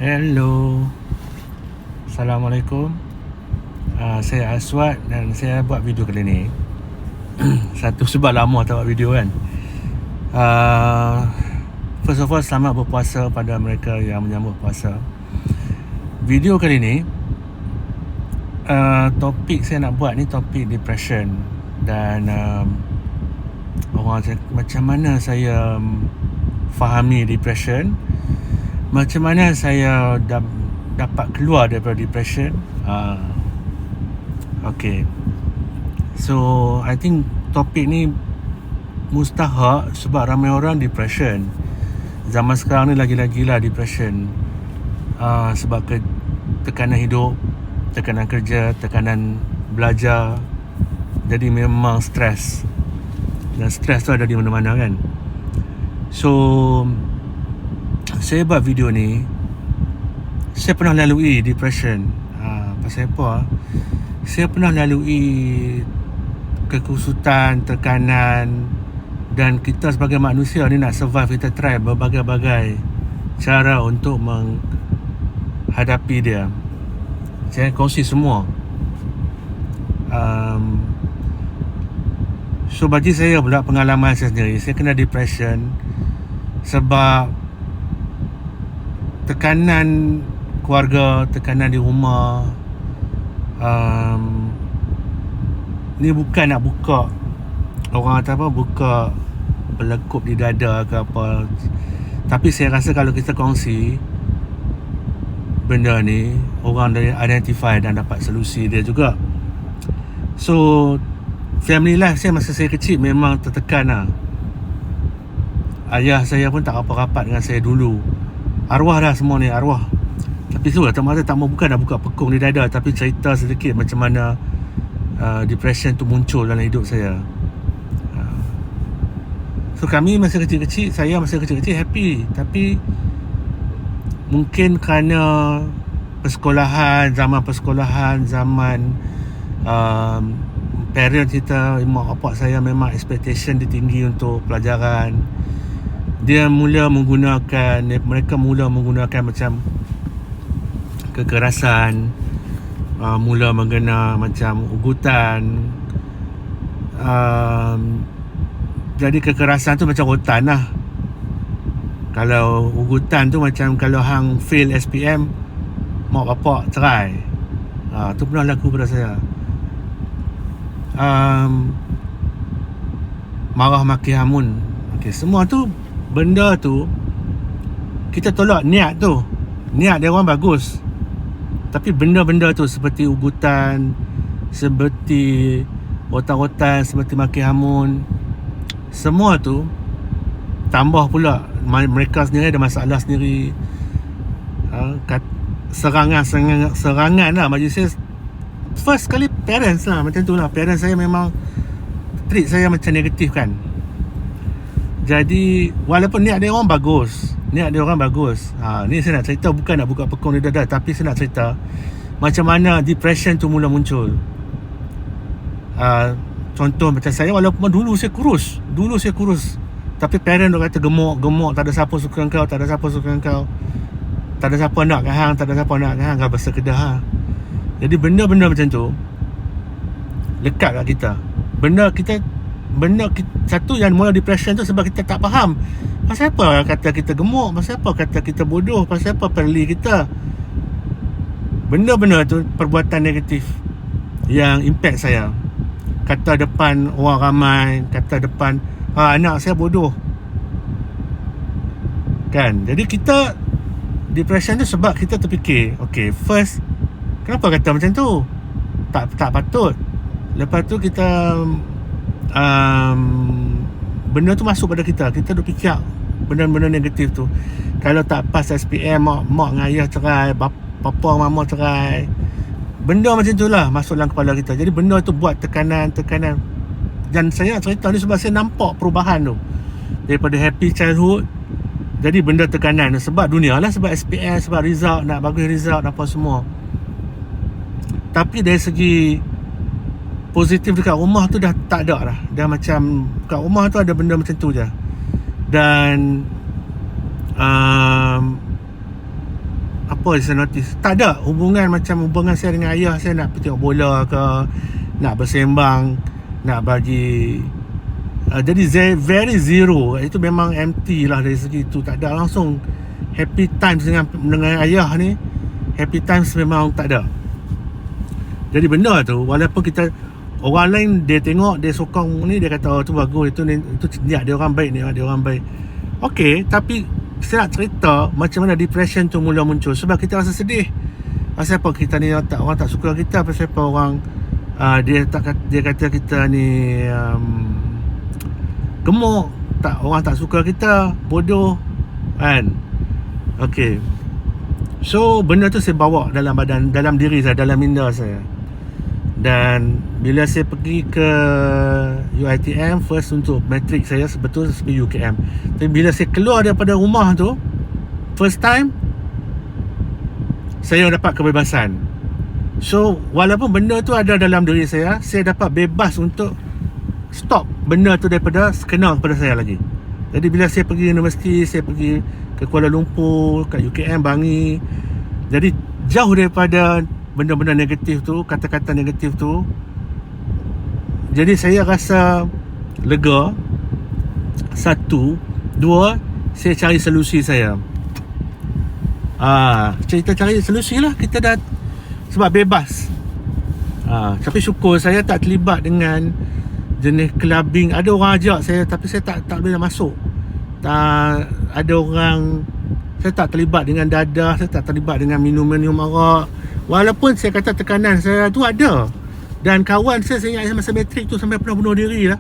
Hello, Assalamualaikum. Saya Aswad dan saya buat video kali ni. Satu sebab lama tak buat video kan. First of all, selamat berpuasa pada mereka yang menyambut puasa. Video kali ni, topik saya nak buat ni topik depression. Dan orang cakap macam mana saya fahami depression, macam mana saya dapat keluar daripada depression. Okay, so I think topik ni mustahak sebab ramai orang depression. Zaman sekarang ni lagi-lagi lah depression. Sebab tekanan hidup, tekanan kerja, tekanan belajar. Jadi memang stres. Dan stres tu ada di mana-mana kan. So saya buat video ni, saya pernah lalui depression. Pasal apa? Saya pernah lalui kekusutan, tekanan. Dan kita sebagai manusia ni nak survive, kita try berbagai-bagai cara untuk menghadapi dia. Saya kongsi semua. So bagi saya pula, pengalaman saya sendiri, saya kena depression sebab tekanan keluarga, tekanan di rumah. Ni bukan nak buka, orang kata apa, buka pelekup di dada ke apa. Tapi saya rasa kalau kita kongsi benda ni, orang dari identify dan dapat solusi dia juga. So family life saya masa saya kecil memang tertekan lah. Ayah saya pun tak rapat-rapat dengan saya dulu. Arwah dah semua ni, arwah. Tapi tu lah, tak mau bukan dah buka pekung di dada, tapi cerita sedikit macam mana depression tu muncul dalam hidup saya. So kami masa kecil-kecil, saya masa kecil-kecil happy. Tapi mungkin kerana zaman persekolahan, zaman parent kita, mak bapak saya memang expectation dia tinggi untuk pelajaran. Mereka mula menggunakan macam kekerasan, mula menggena macam ugutan. Jadi kekerasan tu macam rotan lah. Kalau ugutan tu macam kalau hang fail SPM, mak bapak cerai. Tu pernah laku pada saya. Marah maki hamun. Okay, semua tu, benda tu kita tolak niat tu. Niat dia orang bagus. Tapi benda-benda tu seperti ugutan, seperti rotan-rotan, seperti maki hamun, semua tu tambah pula mereka sendiri ada masalah sendiri. Serangan lah bagi saya. First kali parents lah, macam tu lah. Parents saya memang treat saya macam negatif kan. Jadi walaupun niat dia orang bagus, ni saya nak cerita, bukan nak buka pekung di dada, tapi saya nak cerita macam mana depression tu mula muncul. Contoh macam saya, walaupun dulu saya kurus, tapi parent dia kata gemuk, tak ada siapa suka kau, tak ada siapa nak kat hang, kau besar kedah. Jadi benda-benda macam tu lekat kat kita. Satu yang mula depression tu sebab kita tak faham pasal apa kata kita gemuk, pasal apa kata kita bodoh, pasal apa perli kita. Benda-benda tu perbuatan negatif yang impact saya. Kata depan orang ramai, kata depan anak saya bodoh kan. Jadi kita depression tu sebab kita terfikir, okay, first, kenapa kata macam tu? Tak patut. Lepas tu kita benda tu masuk pada kita duk fikir benda-benda negatif tu. Kalau tak pas SPM, mak dengan ayah cerai, bapa mama cerai, benda macam tu lah masuk dalam kepala kita. Jadi benda tu buat tekanan. Dan saya nak cerita ni sebab saya nampak perubahan tu daripada happy childhood jadi benda tekanan. Sebab dunia lah, sebab SPM, sebab result, nak bagus result, apa semua. Tapi dari segi positif dekat rumah tu dah tak ada lah. Dah macam kat rumah tu ada benda macam tu je. Dan apa saya notice, tak ada hubungan macam hubungan saya dengan ayah. Saya nak pergi tengok bola ke, nak bersembang, nak bagi jadi very zero. Itu memang empty lah dari segi tu. Tak ada langsung happy times dengan ayah ni. Happy times memang tak ada. Jadi benda tu, walaupun kita orang lain dia tengok, dia sokong ni, dia kata oh tu bagus, itu niat dia orang baik, niat dia orang baik. Okey, tapi saya nak cerita macam mana depression tu mula muncul. Sebab kita rasa sedih. Pasal apa kita ni orang tak suka kita, pasal apa orang dia kata kita ni gemuk, orang tak suka kita, bodoh kan. Okey. So benda tu saya bawa dalam badan, dalam diri saya, dalam minda saya. Dan bila saya pergi ke UiTM first untuk matrik saya, sebetulnya sebagai UKM. Tapi bila saya keluar daripada rumah tu first time, saya dapat kebebasan. So walaupun benda tu ada dalam diri saya dapat bebas untuk stop benda tu daripada kena kepada saya lagi. Jadi bila saya pergi universiti, saya pergi ke Kuala Lumpur, kat UKM Bangi, jadi jauh daripada benda-benda negatif tu, kata-kata negatif tu. Jadi saya rasa lega. Satu. Dua, saya cari solusi saya. Cerita cari solusi lah. Kita dah, sebab bebas. Tapi syukur saya tak terlibat dengan jenis clubbing. Ada orang ajak saya, tapi saya tak boleh masuk. Ada orang, saya tak terlibat dengan dadah, saya tak terlibat dengan minum arak. Walaupun saya kata tekanan saya tu ada. Dan kawan saya ingat masa matrik tu sampai pernah bunuh diri lah.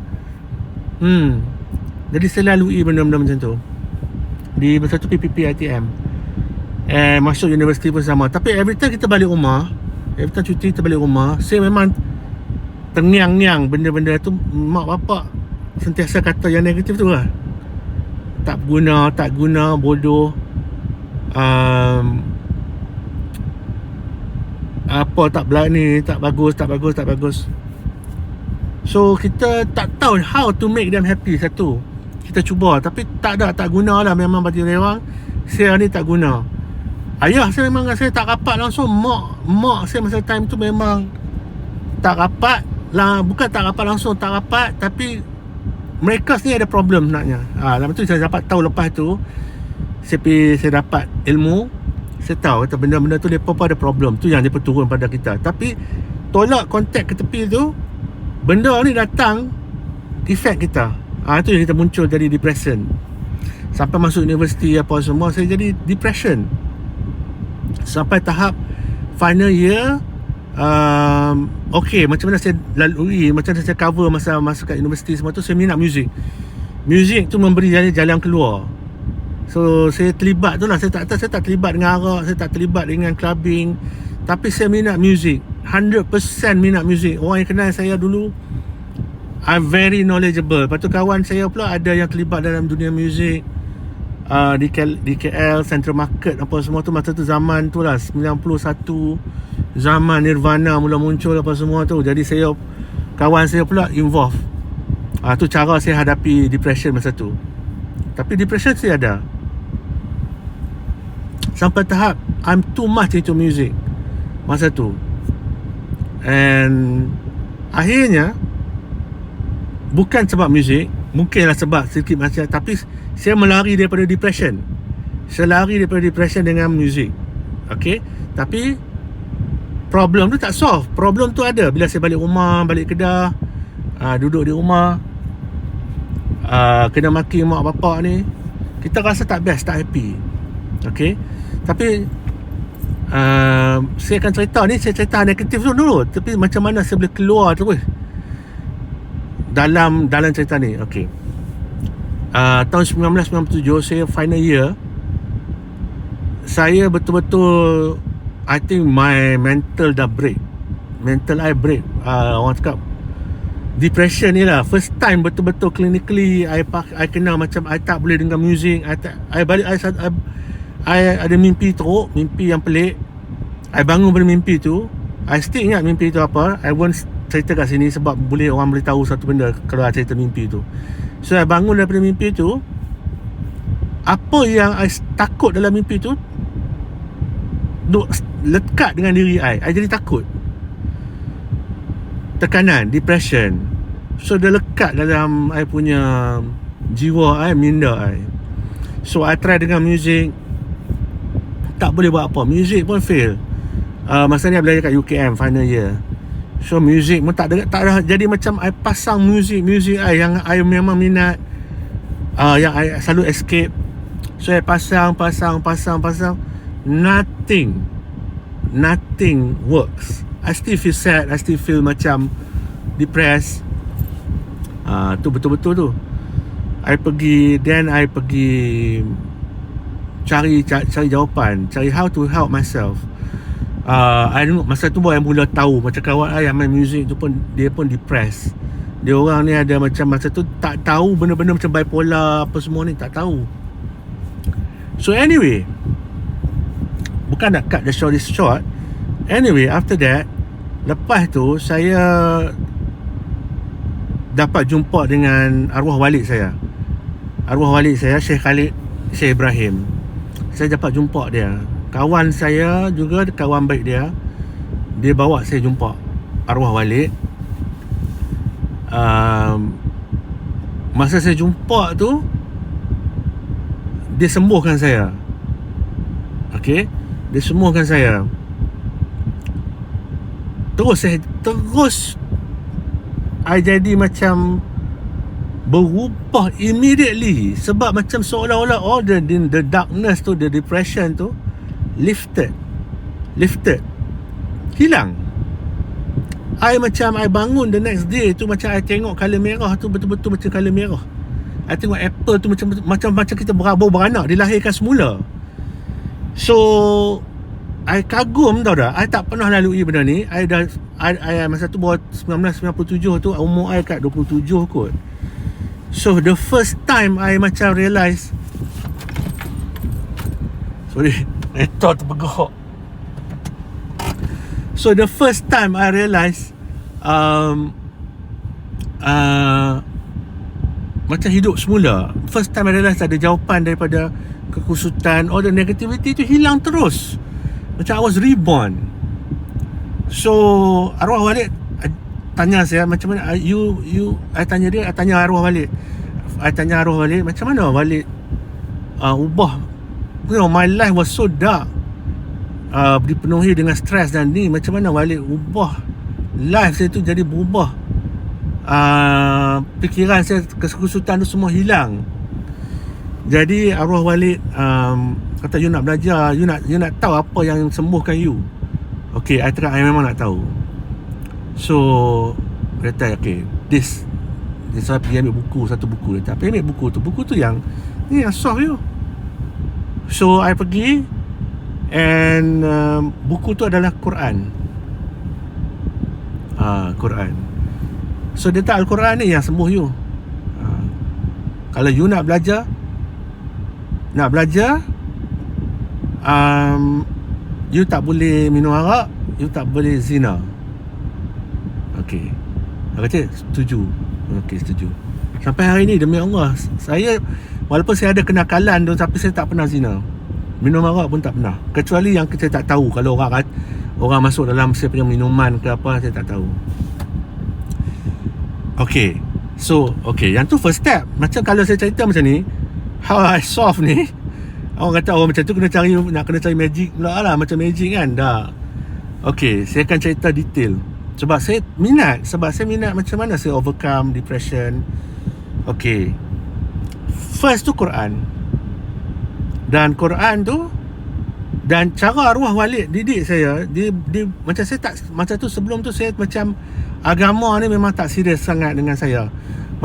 Jadi saya lalui benda-benda macam tu di masa tu PPP ITM. Masuk universiti pun sama. Tapi every time kita balik rumah, every time cuti kita balik rumah, saya memang terngiang-ngiang benda-benda tu. Mak bapak sentiasa kata yang negatif tu lah. Tak guna, bodoh, apa tak berani, tak bagus. So kita tak tahu how to make them happy. Satu, kita cuba tapi tak guna lah. Memang bagi orang saya ni tak guna. Ayah saya memang saya tak rapat langsung. Mak saya masa time tu memang tak rapat lah. Bukan tak rapat langsung, tak rapat, tapi mereka sendiri ada problem sebenarnya. Lepas tu saya dapat tahu, lepas tu saya dapat ilmu. Saya tahu kata benda-benda tu mereka pun ada problem. Tu yang dia turun pada kita. Tapi tolak kontak ke tepi tu, benda ni datang efek kita. Itu yang kita muncul jadi depression. Sampai masuk universiti apa semua, saya jadi depression. Sampai tahap final year, okay, macam mana saya lalui, macam mana saya cover masa kat universiti semua tu. Saya minat muzik. Muzik tu memberi jalan keluar. So saya terlibat tu lah. Saya tak terlibat dengan arak, saya tak terlibat dengan clubbing, tapi saya minat muzik. 100% minat muzik. Orang yang kenal saya dulu, I'm very knowledgeable. Lepas tu kawan saya pula ada yang terlibat dalam dunia muzik, di KL Central Market apa semua tu. Masa tu zaman tu lah 91, zaman Nirvana mula muncul apa semua tu. Jadi kawan saya pula involve. Tu cara saya hadapi depression masa tu. Tapi depression saya ada sampai tahap I'm too much into music masa tu. And akhirnya bukan sebab muzik, mungkinlah sebab sedikit macam, tapi saya melari daripada depression. Saya lari daripada depression dengan muzik. Okay, tapi problem tu tak solve. Problem tu ada bila saya balik rumah, balik Kedah, duduk di rumah, kena maki mak bapak ni, kita rasa tak best, tak happy. Okay, tapi saya akan cerita ni, saya cerita negatif tu dulu, tapi macam mana saya boleh keluar terus dalam cerita ni. Okay, tahun 1997 saya final year, saya betul-betul, I think my mental dah break. Mental I break. Orang cakap depression ni lah. First time betul-betul clinically I kena macam I tak boleh dengar muzik. I ada mimpi teruk, mimpi yang pelik. I bangun pada mimpi tu. I still ingat mimpi tu apa. I won't cerita kat sini sebab orang boleh tahu satu benda kalau I cerita mimpi tu. So I bangun daripada mimpi tu. Apa yang I takut dalam mimpi tu duk lekat dengan diri I jadi takut. Tekanan, depression. So dia lekat dalam I punya jiwa I, minda I. So I try dengan music, tak boleh buat apa. Music pun fail. Masa ni I belajar kat UKM final year. So music pun tak ada. Jadi macam I pasang music I yang I memang minat, yang I selalu escape. So I pasang. Nothing works. I still feel sad, I still feel macam depressed. Tu betul-betul tu. I pergi cari jawapan, cari how to help myself. I don't know, masa tu baru I mula tahu macam kawan I yang main music tu pun, dia pun depressed. Dia orang ni ada macam masa tu tak tahu benda-benda macam bipolar apa semua ni, tak tahu. So anyway, bukan nak cut the story short. Anyway, after that, lepas tu saya dapat jumpa dengan arwah walid saya. Syekh Khalid Syekh Ibrahim. Saya dapat jumpa dia. Kawan saya juga, kawan baik dia, dia bawa saya jumpa arwah walid. Masa saya jumpa tu, dia sembuhkan saya. Okay, dia sembuhkan saya. Terus I jadi macam berubah immediately. Sebab macam seolah-olah all the darkness tu, the depression tu lifted, hilang. I bangun the next day tu, macam I tengok colour merah tu betul-betul macam colour merah. I tengok apple tu macam kita beranak, dilahirkan semula. So I kagum, tau dah. I tak pernah lalui benda ni. I masa tu baru 1997 tu, umur I kat 27 kot. So the first time I macam realise, sorry, kereta terbergerak. So the first time I realise macam hidup semula. First time I realise ada jawapan daripada kekusutan. All the negativity tu hilang terus. Macam I was reborn. So arwah walid tanya saya macam mana I tanya arwah walid macam mana walid ubah. You know, my life was so dark, dipenuhi dengan stres dan ni, macam mana walid ubah life saya tu jadi berubah. Fikiran saya, kekusutan tu semua hilang. Jadi arwah walid kata, you nak belajar, you nak tahu apa yang sembuhkan you. Okay, I memang nak tahu. So dia kata, okay, this saya pergi ambil buku, satu buku. Dia kata, ambil buku tu yang ni yang solve you. So I pergi, and buku tu adalah Quran. Quran. So dia kata Al-Quran ni yang sembuh you. Kalau you nak belajar, you tak boleh minum arak, you tak boleh zina. Okay, aku kata setuju. Okay, setuju. Sampai hari ni, demi Allah, saya walaupun saya ada kenakalan tu, tapi saya tak pernah zina. Minum arak pun tak pernah. Kecuali yang saya tak tahu, kalau orang masuk dalam saya punya minuman ke apa, saya tak tahu. Okay, so yang tu first step. Macam kalau saya cerita macam ni, how I solve ni, orang kata orang macam tu kena cari magic pula lah, macam magic kan. Dah. Okay, saya akan cerita detail. Sebab saya minat macam mana saya overcome depression. Okay, first tu Quran. Dan Quran tu, dan cara arwah walid didik saya, dia macam saya tak, macam tu sebelum tu saya macam agama ni memang tak serius sangat dengan saya.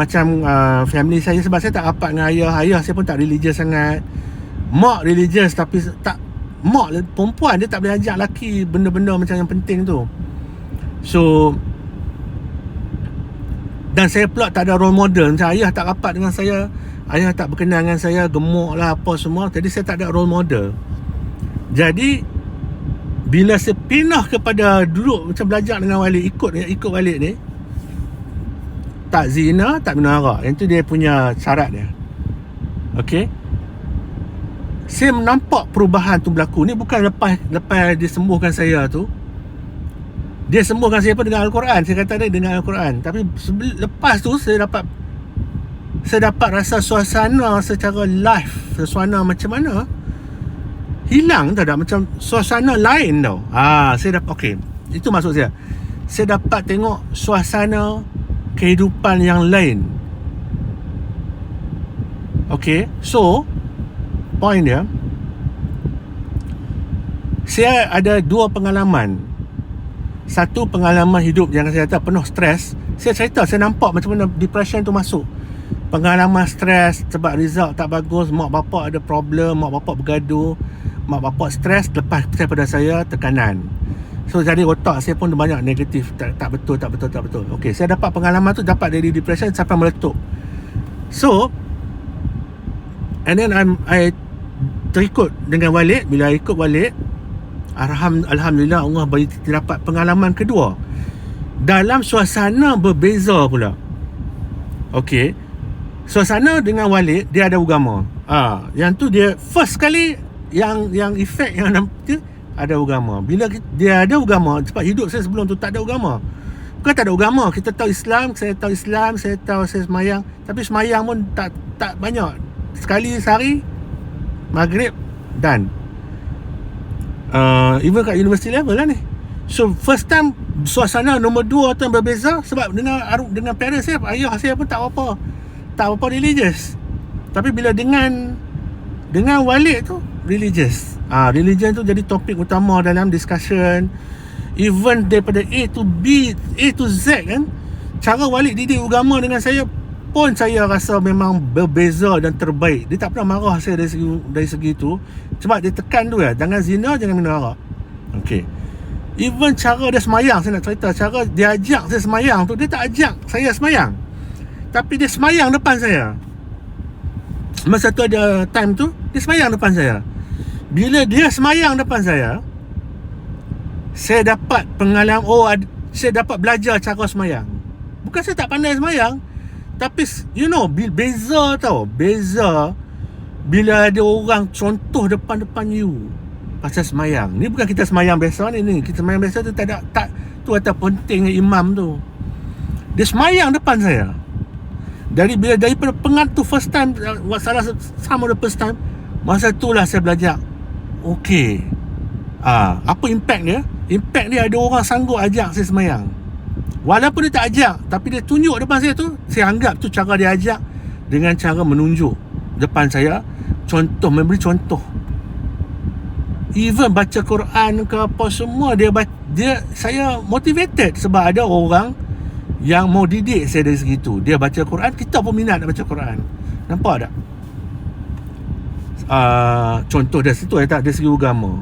Macam family saya, sebab saya tak rapat dengan ayah saya pun tak religious sangat. Mak religious, tapi tak, mak perempuan, dia tak boleh ajak lelaki benda-benda macam yang penting tu. So, dan saya pula tak ada role model. Macam ayah tak rapat dengan saya, ayah tak berkenan dengan saya, gemuk lah apa semua. Jadi saya tak ada role model. Jadi bila saya pindah kepada duduk macam belajar dengan walid, ikut walid ni, tak zina, tak minum arak. Yang tu dia punya syarat dia. Okay. Saya nampak perubahan tu berlaku. Ni bukan lepas dia sembuhkan saya tu. Dia sembuhkan saya pun dengan Al-Quran. Saya kata dia dengan Al-Quran. Tapi lepas tu saya dapat rasa suasana secara live. Suasana macam mana, hilang tak macam suasana lain tau. Saya dapat, okey, itu maksud saya. Saya dapat tengok suasana kehidupan yang lain. Okey, so point dia, saya ada dua pengalaman. Satu pengalaman hidup yang saya kata penuh stres. Saya cerita, saya nampak macam mana depression tu masuk. Pengalaman stres sebab result tak bagus, mak bapak ada problem, mak bapak bergaduh, mak bapak stres, lepas daripada saya tekanan. So jadi otak saya pun banyak negatif, tak betul. Okey, saya dapat pengalaman tu, dapat dari depression sampai meletup. So and then I terikut dengan Walid. Bila ikut Walid, Alhamdulillah Allah bagi kita dapat pengalaman kedua dalam suasana berbeza pula. Okey, suasana dengan Walid dia ada agama. Yang tu dia first kali yang efek yang nampak ada agama. Bila dia ada agama, sebab hidup saya sebelum tu tak ada agama. Bukan tak ada agama, kita tahu Islam, saya tahu saya semayang, tapi semayang pun tak banyak. Sekali sehari maghrib dan even kat university level lah ni. So first time suasana nombor 2 tu berbeza. Sebab dengan parents saya, ayah saya pun tak apa religious. Tapi bila dengan Walid tu religious. Religion tu jadi topik utama dalam discussion. Even daripada A to B, A to Z kan. Cara Walid didik agama dengan saya pun saya rasa memang berbeza dan terbaik. Dia tak pernah marah saya dari segi tu. Sebab dia tekan tu jangan zina, jangan minum arak. Okey. Even cara dia semayang, saya nak cerita, cara dia ajak saya semayang tu, dia tak ajak saya semayang, tapi dia semayang depan saya. Masa tu ada time tu, dia semayang depan saya. Bila dia semayang depan saya dapat pengalaman, saya dapat belajar cara semayang. Bukan saya tak pandai semayang, tapi beza tau. Beza bila ada orang contoh depan you pasal semayang. Ni bukan kita semayang biasa ni. Kita semayang biasa tu tak tu kata pentingnya imam tu. Dia semayang depan saya. Daripada pengat tu first time, salah sama the first time, masa tu lah saya belajar. Okey. Apa impact dia? Impact dia ada orang sanggup ajak saya semayang. Walaupun dia tak ajak, tapi dia tunjuk depan saya tu, saya anggap tu cara dia ajak dengan cara menunjuk depan saya, contoh, memberi contoh. Even baca Quran ke apa semua, saya motivated sebab ada orang yang mau didik saya dari segitu. Dia baca Quran, kita pun minat nak baca Quran. Nampak tak? Contoh dari situ tak, dari segi agama.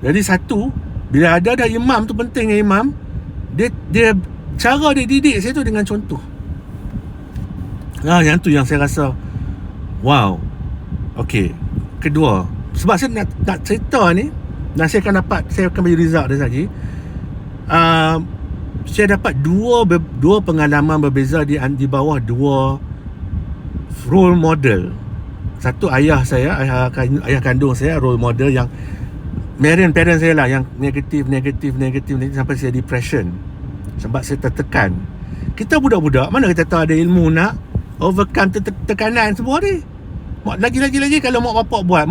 Jadi satu, bila ada imam tu, pentingnya imam, dia cara dia didik saya tu dengan contoh. Yang tu yang saya rasa wow. Okey, kedua, sebab saya nak cerita ni, dan saya akan bagi result dia lagi. Saya dapat dua pengalaman berbeza di bawah dua role model. Satu ayah saya, ayah kandung saya, role model yang parents saya lah, yang negatif sampai saya depression sebab saya tertekan. Kita budak-budak, mana kita tahu ada ilmu nak overcome tekanan semua ni. Lagi kalau mak bapak buat,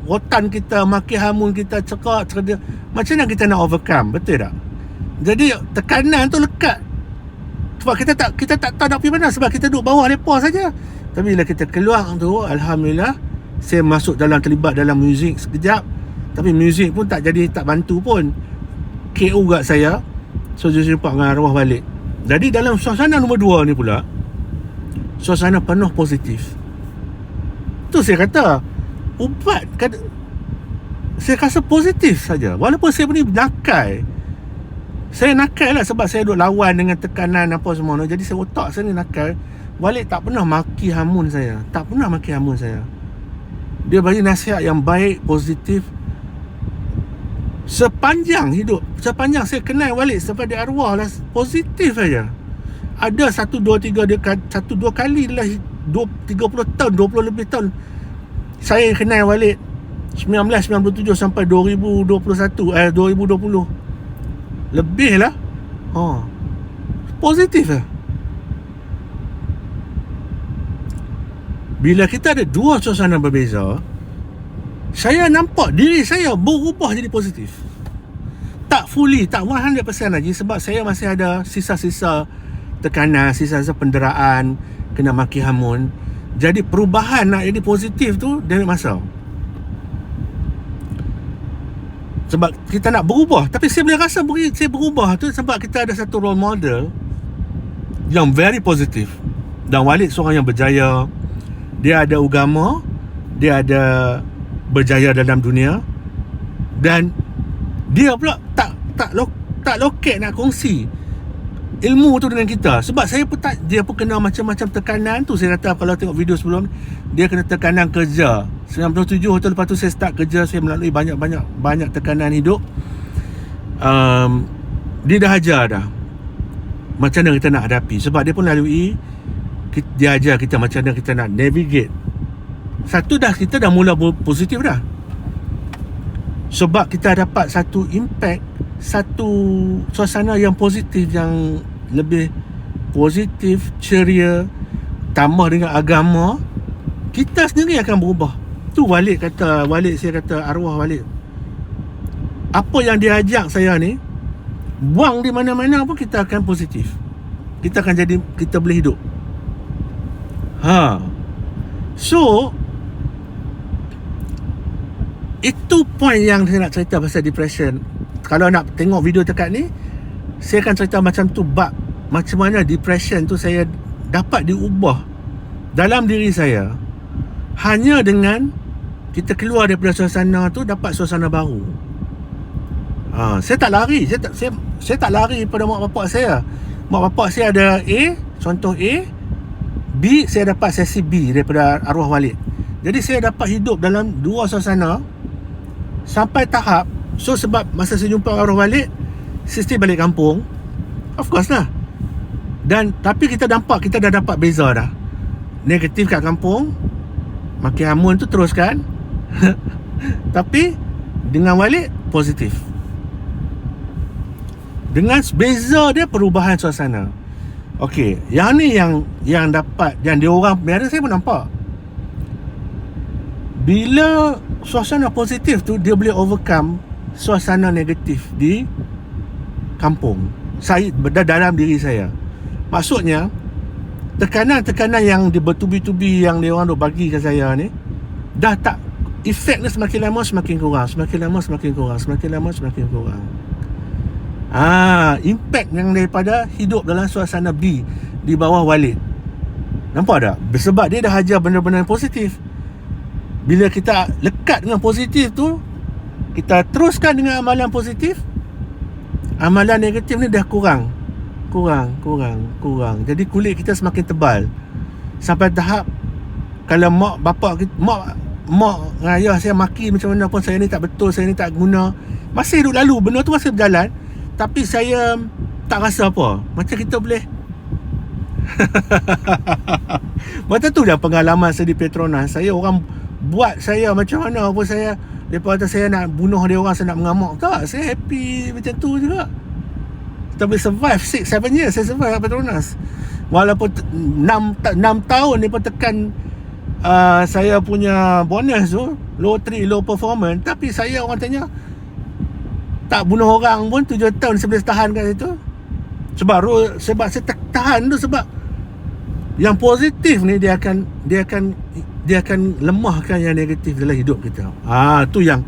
rotan kita, maki hamun kita, cekak, cerdik, macam mana kita nak overcome? Betul tak? Jadi tekanan tu lekat. Sebab kita tak tahu nak pergi mana, sebab kita duduk bawah depa saja. Tapi bila kita keluar tu, alhamdulillah, saya terlibat dalam muzik sekejap. Tapi muzik pun tak bantu pun. KO kat saya. So saya jumpa dengan arwah balik. Jadi dalam suasana nombor 2 ni pula, suasana penuh positif. Tu saya kata, ubat saya rasa positif saja. Walaupun saya pun ni nakal. Saya nakal lah sebab saya duduk lawan dengan tekanan apa semua. Jadi otak saya ni nakal. Walid tak pernah maki hamun saya. Dia bagi nasihat yang baik, positif. Sepanjang hidup, sepanjang saya kenal Walid sampai dia arwah lah, positif saja. Ada 1, 2, 3 kali dalam 30 tahun, 20 lebih tahun, Saya kenal Walid 1997 sampai 2020. Lebih lah. Positif lah. Bila kita ada dua suasana berbeza, saya nampak diri saya berubah jadi positif. Tak fully, tak 100% lagi, sebab saya masih ada sisa-sisa tekanan, sisa-sisa penderaan, kena maki hamun. Jadi perubahan nak jadi positif tu dia ambil masa. Sebab kita nak berubah. Tapi saya boleh rasa saya berubah tu sebab kita ada satu role model yang very positif. Dan Walid seorang yang berjaya. Dia ada agama, dia ada berjaya dalam dunia, dan dia pula tak loket nak kongsi ilmu tu dengan kita. Sebab saya pun dia pun kena macam-macam tekanan tu. Saya kata kalau tengok video sebelum, dia kena tekanan kerja 97 tu. Lepas tu saya start kerja, saya melalui banyak tekanan hidup. Dia dah ajar dah macam mana kita nak hadapi. Sebab dia pun lalui, dia ajar kita macam mana kita nak navigate. Satu dah, kita dah mula positif dah. Sebab kita dapat satu impact, satu suasana yang positif, yang lebih positif, ceria, tambah dengan agama, kita sendiri akan berubah. Tu Walid saya kata arwah Walid. Apa yang dia ajak saya ni, buang di mana-mana pun kita akan positif. Kita akan jadi, kita boleh hidup. So itu point yang saya nak cerita pasal depression. Kalau nak tengok video dekat ni, saya akan cerita macam tu, bab macam mana depression tu saya dapat diubah dalam diri saya hanya dengan kita keluar daripada suasana tu, dapat suasana baru. Saya tak lari. Saya tak lari pada mak bapak saya. Mak bapak saya ada A, contoh A, B, saya dapat sesi B daripada arwah Walid. Jadi saya dapat hidup dalam dua suasana sampai tahap. So sebab masa saya jumpa arwah Walid, saya still balik kampung, of course lah. Dan tapi kita nampak, kita dah dapat beza dah. Negatif kat kampung, maki hamun tu teruskan. Tapi dengan Walid positif. Dengan beza dia perubahan suasana. Okey, yang ni yang dapat, yang dia orang biasa saya pun nampak. Bila suasana positif tu, dia boleh overcome suasana negatif di kampung. Saya dalam diri saya. Maksudnya tekanan-tekanan yang bertubi-tubi yang dia orang duk bagi ke saya ni, dah tak, efek ni semakin lama semakin kurang, semakin lama semakin kurang, semakin lama semakin kurang. Impact yang daripada hidup dalam suasana B di bawah Walid. Nampak tak? Sebab dia dah ajar benda-benda yang positif. Bila kita lekat dengan positif tu, kita teruskan dengan amalan positif, amalan negatif ni dah kurang. Jadi kulit kita semakin tebal. Sampai tahap kalau mak ayah saya maki macam mana pun, saya ni tak betul, saya ni tak guna, masih duduk lalu, benda tu masih berjalan. Tapi saya tak rasa apa. Macam kita boleh macam tu dah pengalaman saya di Petronas. Saya orang buat saya macam mana pun, saya, mereka kata saya nak bunuh dia orang, saya nak mengamuk, tak, saya happy macam tu juga. Kita boleh survive 6-7 years. Saya survive kat Petronas. Walaupun 6 tahun mereka tekan saya punya bonus tu, low performance. Tapi saya, orang tanya, tak bunuh orang pun 7 tahun saya boleh tahan kat situ. Sebab saya tahan tu sebab yang positif ni dia akan lemahkan yang negatif dalam hidup kita. Tu yang,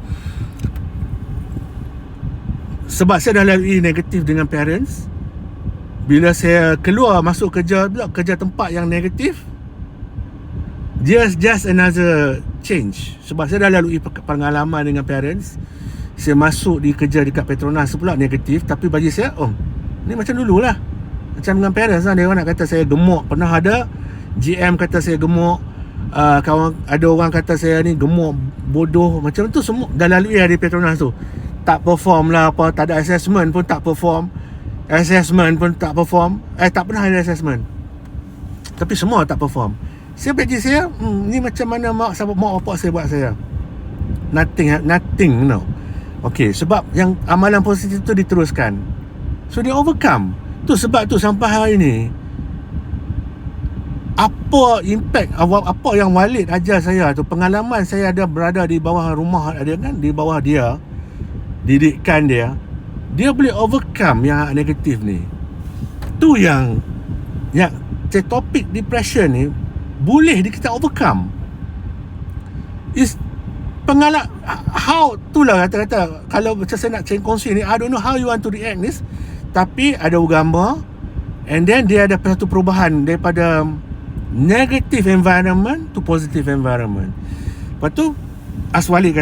sebab saya dah lalui negatif dengan parents. Bila saya keluar masuk kerja tempat yang negatif, just another change. Sebab saya dah lalui pengalaman dengan parents. Saya masuk di kerja dekat Petronas pula negatif. Tapi bagi saya, ni macam dululah, macam dengan parents lah. Dia orang nak kata saya gemuk. Pernah ada GM kata saya gemuk, ada orang kata saya ni gemuk, bodoh. Macam tu semua dah lalui di Petronas tu. Tak perform lah apa, tak ada assessment pun tak perform. Tak pernah ada assessment. Tapi semua tak perform. Saya bagi saya, ni macam mana mak bapak saya buat saya. Nothing, no. Okay, sebab yang amalan positif tu diteruskan. So dia overcome. Tu sebab tu sampai hari ni, apa impact, apa yang Walid ajar saya tu, pengalaman saya ada berada di bawah rumah dia kan, di bawah dia, didikan dia boleh overcome yang negatif ni. Tu yang topik depression ni boleh kita overcome. Is pengalaman, how tu lah kata-kata. Kalau macam saya nak kongsi ni, I don't know how you want to react this, tapi ada gambar, and then dia ada satu perubahan daripada negative environment to positive environment. Lepas tu Aswali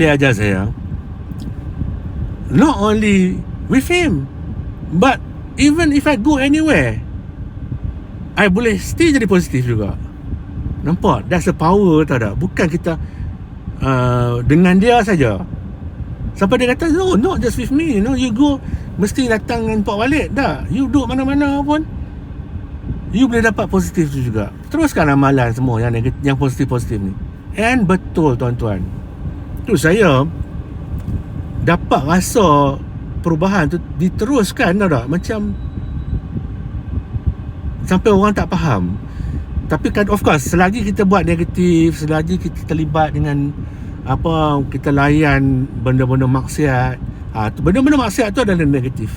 ajar saya, not only with him, but even if I go anywhere, I boleh still jadi positif juga. Nampak? That's the power, tahu tak? Bukan kita dengan dia saja. Sampai dia kata, no, not just with me, no, you go, mesti datang dengan Pak Walid. Dah, you duduk mana-mana pun, you boleh dapat positif tu juga. Teruskan amalan semua yang positif-positif ni. And betul tuan-tuan, tu saya dapat rasa perubahan tu diteruskan, tahu tak? Macam sampai orang tak faham. Tapi kan, of course, selagi kita buat negatif, selagi kita terlibat dengan kita layan benda-benda maksiat, benda-benda maksiat tu adalah negatif.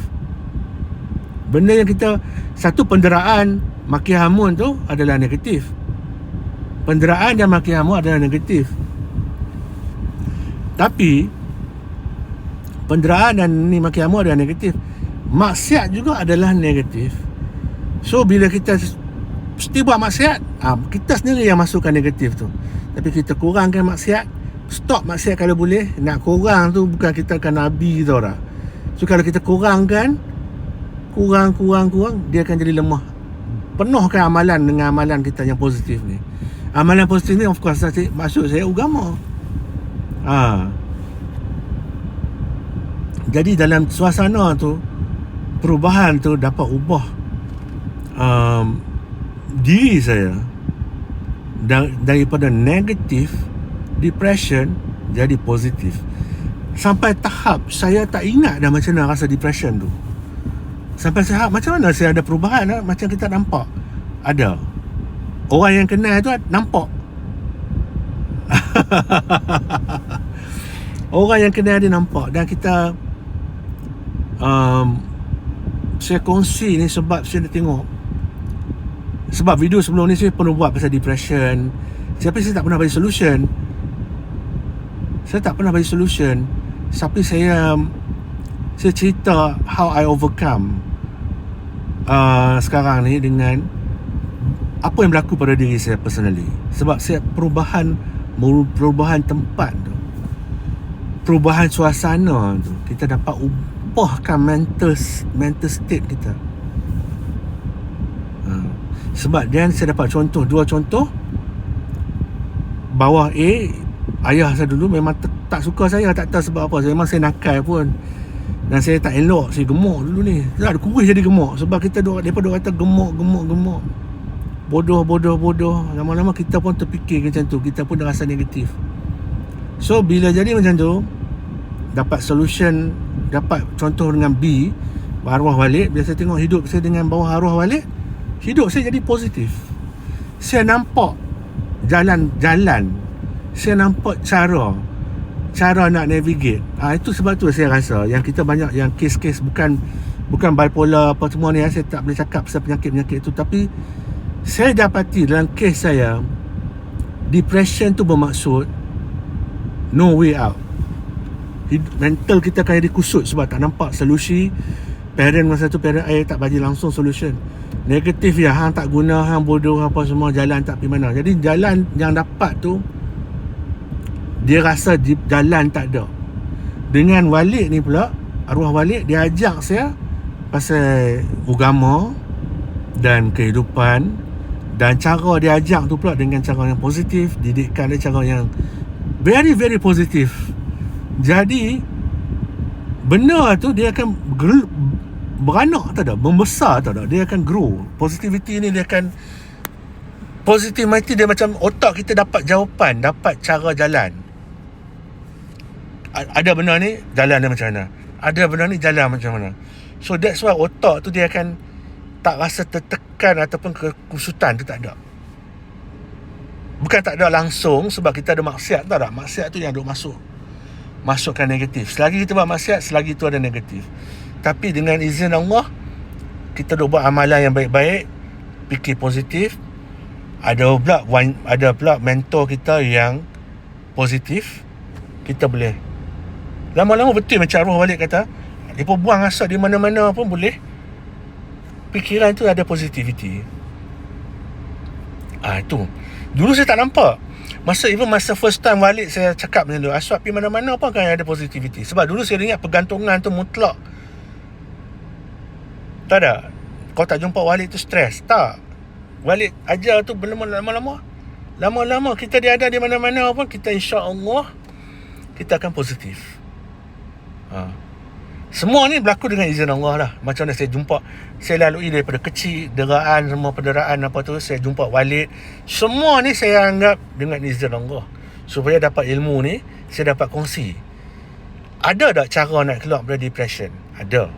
Benda yang kita, satu, penderaan, maki hamun tu adalah negatif. Penderaan dan maki hamun adalah negatif. Tapi penderaan dan ni maki hamun adalah negatif. Maksiat juga adalah negatif. So bila kita mesti buat maksiat, kita sendiri yang masukkan negatif tu. Tapi kita kurangkan maksiat, stop maksiat kalau boleh. Nak kurang tu bukan kita akan nabi, tau tak? So kalau kita kurangkan, kurang, dia akan jadi lemah. Penuhkan amalan dengan amalan kita yang positif ni. Amalan positif ni, of course, maksud saya agama. Jadi dalam suasana tu, perubahan tu dapat ubah diri saya daripada negatif, depression, jadi positif. Sampai tahap saya tak ingat dah macam mana rasa depression tu. Sampai tahap macam mana saya ada perubahan, macam kita nampak ada orang yang kenal tu nampak. Orang yang kenal dia nampak. Dan kita saya kongsi ni sebab saya dah tengok. Sebab video sebelum ni saya pernah buat pasal depression, tapi saya tak pernah bagi solution. Tapi saya cerita how I overcome sekarang ni dengan apa yang berlaku pada diri saya personally. Sebab saya perubahan tempat tu, perubahan suasana tu, kita dapat ubahkan mental state kita. Sebab dan saya dapat dua contoh. Bawah A, ayah saya dulu memang tak suka saya, tak tahu sebab apa. Memang saya nakal pun, dan saya tak elok, saya gemuk dulu ni. Dah kurus jadi gemuk. Sebab kita daripada kata gemuk, bodoh. Lama-lama kita pun terfikir macam tu, kita pun dah rasa negatif. So bila jadi macam tu, dapat solution, dapat contoh dengan B, arwah Walid. Bila saya tengok hidup saya dengan bawah arwah Walid, hidup saya jadi positif. Saya nampak jalan, saya nampak cara nak navigate. Itu sebab tu saya rasa yang kita banyak yang kes-kes bukan bipolar apa semua ni. Saya tak boleh cakap pasal penyakit-penyakit tu, tapi saya dapati dalam kes saya, depression tu bermaksud no way out. Mental kita akan jadi kusut sebab tak nampak solusi. Parent masa tu, parent ayah tak bagi langsung solution. Negatif ya, hang tak guna, hang bodoh apa semua, jalan tak pergi mana. Jadi jalan yang dapat tu, dia rasa jalan tak ada. Dengan Walid ni pula, arwah Walid, dia ajak saya pasal agama dan kehidupan. Dan cara dia ajak tu pula dengan cara yang positif, didikan dia cara yang very very positif. Jadi benda tu dia akan beranak, tak ada, membesar, tak ada, dia akan grow. Positivity ni dia akan Positive minded dia macam otak kita dapat jawapan, dapat cara jalan. Ada benda ni, jalan dia macam mana, ada benda ni, jalan macam mana. So that's why otak tu dia akan tak rasa tertekan ataupun kekusutan tu tak ada. Bukan tak ada langsung sebab kita ada maksiat, tak ada. Maksiat tu yang duk masukkan negatif. Selagi kita buat maksiat, selagi tu ada negatif. Tapi dengan izin Allah, kita duk buat amalan yang baik-baik, fikir positif. Ada pula mentor kita yang positif, kita boleh lama-lama betul macam arwah balik kata, dia pun buang asap di mana-mana pun boleh. Fikiran tu ada positivity. Itu dulu saya tak nampak. Masa first time balik saya cakap macam tu, asap pergi mana-mana pun kan ada positivity. Sebab dulu saya ingat pergantungan tu mutlak. Tak ada. Kau tak jumpa Walid tu stres. Tak. Walid ajar tu lama-lama kita ada di mana-mana pun, kita insya-Allah kita akan positif. Semua ni berlaku dengan izin Allah lah. Macam mana saya lalui daripada kecil, penderaan apa tu, saya jumpa Walid. Semua ni saya anggap dengan izin Allah. Supaya dapat ilmu ni, saya dapat kongsi. Ada tak cara nak keluar dari depression? Ada.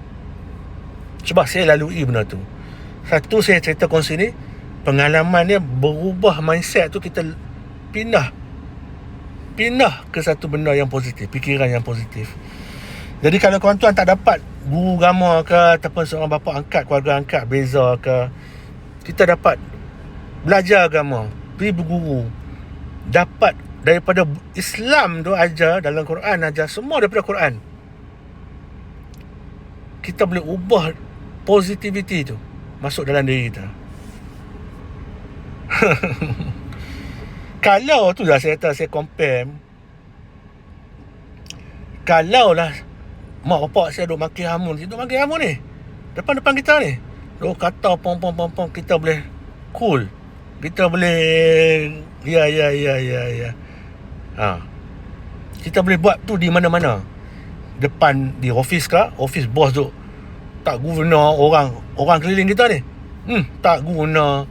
Sebab saya lalui benda tu. Satu, saya cerita kongsi ni, pengalaman dia berubah mindset tu, kita pindah ke satu benda yang positif, fikiran yang positif. Jadi kalau tuan-tuan tak dapat guru agama ke ataupun seorang bapa angkat, keluarga angkat beza ke, kita dapat belajar agama, pergi berguru, dapat daripada Islam tu ajar, dalam Quran ajar, semua daripada Quran. Kita boleh ubah positivity tu masuk dalam diri kita. Kalau tu dah saya compare, kalau lah mak bapak saya duk maki hamun ni depan kita ni, duk kata pom, kita boleh cool, kita boleh ya. Kita boleh buat tu di mana-mana, depan di office ke, office bos tu tak guna orang keliling kita ni, tak guna,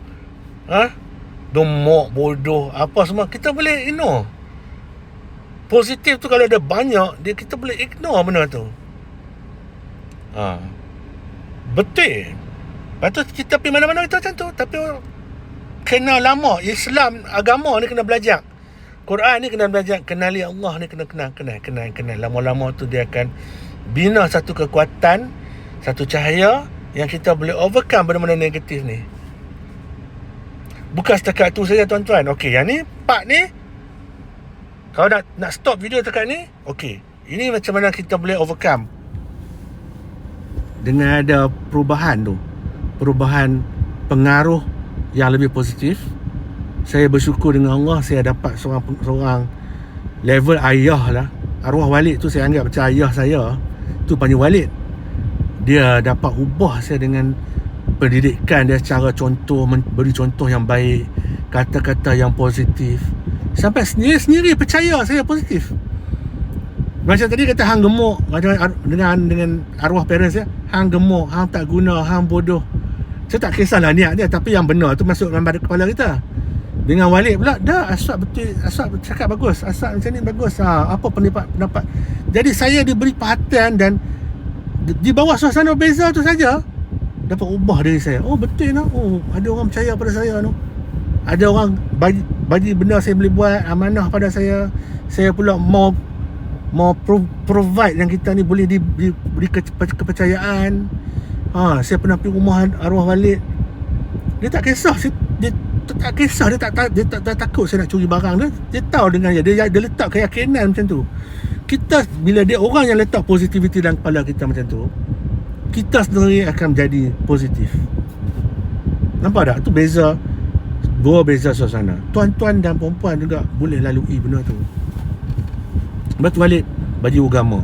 domok, bodoh, apa semua, kita boleh ignore. Positif tu kalau ada banyak, kita boleh ignore benda tu. Betul. Lepas tu kita pergi mana-mana kita macam tu. Tapi kena lama. Islam, agama ni kena belajar. Quran ni kena belajar. Kenali Allah ni kena kenal. Lama-lama tu dia akan bina satu kekuatan, satu cahaya yang kita boleh overcome benda-benda negatif ni. Bukan setakat tu saja tuan-tuan. Okey, yang ni part ni, kalau nak stop video dekat ni, okey, ini macam mana kita boleh overcome dengan ada perubahan pengaruh yang lebih positif. Saya bersyukur dengan Allah, saya dapat seorang level ayah lah. Arwah Walid tu saya anggap macam ayah saya. Tu panggil Walid. Dia dapat ubah saya dengan pendidikan dia, cara contoh, beri contoh yang baik, kata-kata yang positif, sampai sendiri percaya saya positif. Macam tadi kata hang gemuk, dengan arwah parents dia, hang gemuk, hang tak guna, hang bodoh. Saya tak kisahlah niat dia, tapi yang benar tu masuk dalam kepala kita. Dengan Walid pula, dah Aswad betul, Aswad cakap bagus, Aswad macam ni bagus, apa pendapat. Jadi saya diberi perhatian, dan di bawah suasana beza tu saja dapat ubah diri saya. Oh betul lah, ada orang percaya pada saya tu, ada orang bagi benda saya boleh buat, amanah pada saya pula mau provide yang kita ni boleh diberi kepercayaan. Saya pernah pergi rumah arwah Walid, dia tak kisah, dia tak takut saya nak curi barang dia tahu dengan dia letak keyakinan macam tu. Kita, bila dia orang yang letak positivity dalam kepala kita macam tu, kita sendiri akan menjadi positif. Nampak tak? Tu beza suasana. Tuan-tuan dan perempuan juga boleh lalui benda tu. Betul Walid bagi agama.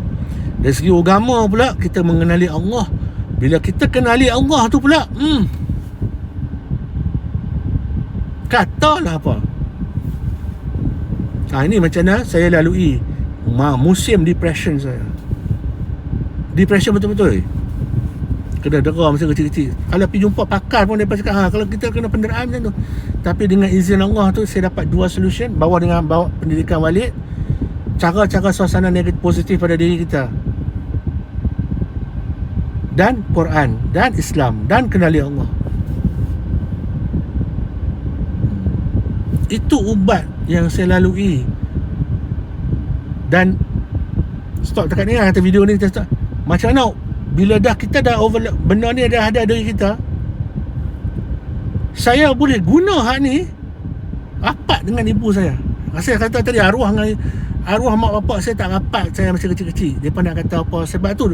Dari segi agama pula, kita mengenali Allah. Bila kita kenali Allah tu pula, katalah apa. Ini macam mana saya lalui musim depression saya. Depression betul-betul. kena dera masa kecil-kecil. Kalau pergi jumpa pakar pun mereka cakap, kalau kita kena penderaan macam tu. Tapi dengan izin Allah tu, saya dapat dua solution. Bawa pendidikan Walid, cara-cara suasana negatif positif pada diri kita, dan Quran, dan Islam, dan kenali Allah. Itu ubat yang saya lalui. Dan stop dekat ni lah, kata video ni kita stop. Macam mana bila kita dah overload, benda ni dah ada diri kita, saya boleh guna hak ni rapat dengan ibu saya. Saya kata tadi, arwah mak bapak saya tak rapat saya masa kecil-kecil. Dia nak kata apa. Sebab tu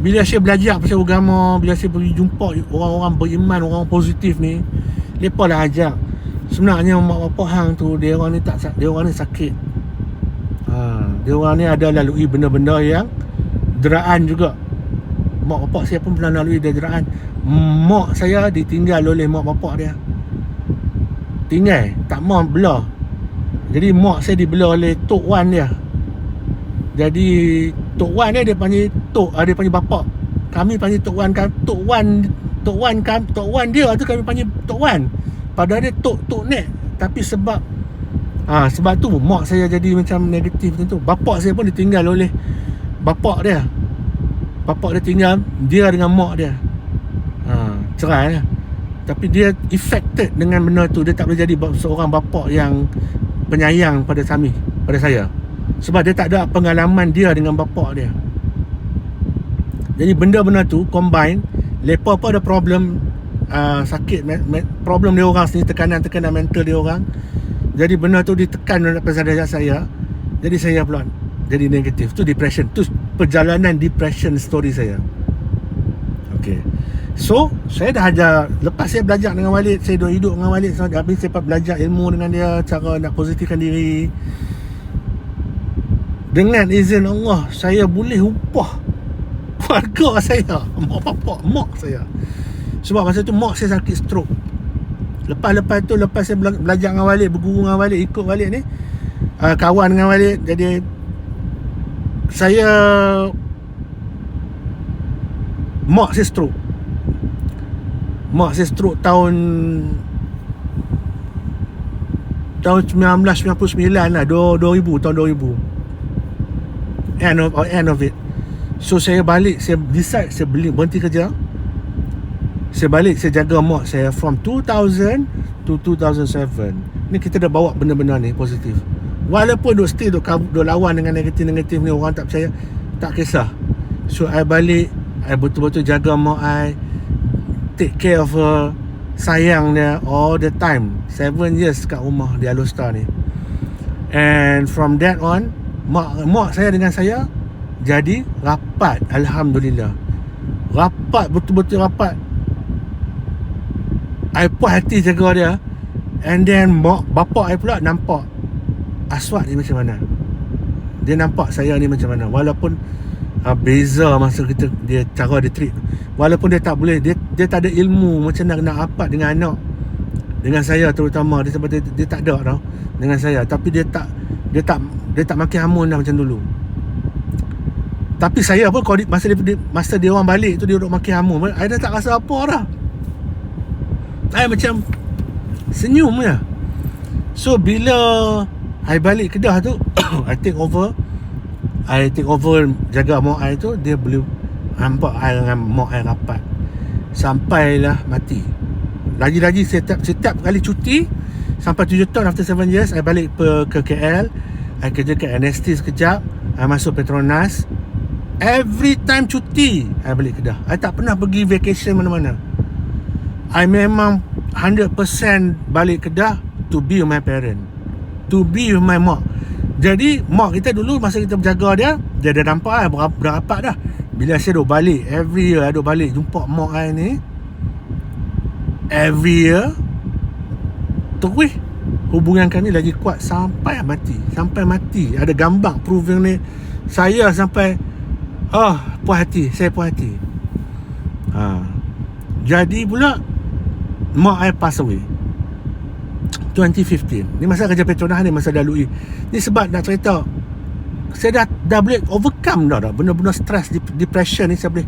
bila saya belajar pasal agama, bila saya pergi jumpa orang-orang beriman, orang positif ni, mereka dah ajak, sebenarnya mak bapak hang tu, dia orang ni sakit. Dia orang ni ada lalui benda-benda yang deraan juga. Mak bapak saya pun pernah lalui deraan. Mak saya ditinggal oleh mak bapak dia. Tinggal, tak mau belah. Jadi mak saya dibelah oleh Tok Wan dia. Jadi Tok Wan dia panggil dia panggil bapak. Kami panggil Tok Wan. Tok Wan dia tu kami panggil Tok Wan. Padahal dia Tok Nek. Tapi sebab tu mak saya jadi macam negatif macam tu. Bapak saya pun ditinggal oleh bapak dia. Bapak dia tinggal dia dengan mak dia. Cerai lah. Tapi dia affected dengan benda tu. Dia tak boleh jadi seorang bapak yang penyayang pada saya. Sebab dia tak ada pengalaman dia dengan bapak dia. Jadi benda-benda tu combine. Lepas apa ada problem sakit, problem dia orang sendiri, tekanan mental dia orang. Jadi benda tu ditekan oleh pesada saya. Jadi saya pula jadi negatif. Tu depression. Tu perjalanan depression story saya. Okay. So saya dah ajar. Lepas saya belajar dengan Walid, saya hidup dengan Walid, habis saya belajar ilmu dengan dia, cara nak positifkan diri. Dengan izin Allah, saya boleh upah keluarga saya, mak saya. Sebab masa tu mak saya sakit stroke. Lepas saya belajar dengan Walid, berguru dengan Walid, ikut Walid ni, kawan dengan Walid. Jadi saya, mak saya stroke tahun 1999 lah, 2000, tahun 2000, end of it. So saya balik, saya decide saya berhenti kerja. Saya balik, saya jaga mak saya from 2000 to 2007. Ni kita dah bawa benda-benda ni positif. Walaupun duk lawan dengan negatif ni, orang tak percaya, tak kisah. So I balik, I betul-betul jaga mak I, take care of her, sayang dia all the time. 7 years kat rumah di Alostar ni. And from that on, mak saya dengan saya jadi rapat. Alhamdulillah, rapat, betul-betul rapat. I puas hati jaga dia. And then bapak I pula nampak Aswad ni macam mana, dia nampak saya ni macam mana. Walaupun beza masa dia cara dia treat. Walaupun dia tak boleh, dia tak ada ilmu macam nak rapat dengan anak, dengan saya terutama. Dia sebab dia tak ada tau dengan saya. Tapi dia tak makin hamun dah macam dulu. Tapi saya pun masa dia orang balik tu, dia duduk makin hamun, I dah tak rasa apa dah. I macam senyum je. So bila I balik Kedah tu, I take over jaga mak I tu. Dia boleh nampak I dengan mak I rapat sampailah mati. Lagi-lagi setiap kali cuti sampai 7 tahun, after 7 years I balik ke KL. I kerja kat NST sekejap, I masuk Petronas. Every time cuti I balik Kedah. I tak pernah pergi vacation mana-mana. I memang 100% balik Kedah to be with my parent, to be with my mak. Jadi mak kita dulu masa kita berjaga dia dah nampak berapat dah. Bila saya duk balik, every year I duk balik jumpa mak I ni, every year terus hubungan kami lagi kuat sampai mati. Ada gambar proving ni. Saya sampai puas hati. Saya puas hati. Jadi pula mak I pass away 2015. Ni masa kerja Petronas ni, masa dah lui. Ni sebab nak cerita, saya dah boleh overcome dah benda-benda stress, depression ni saya boleh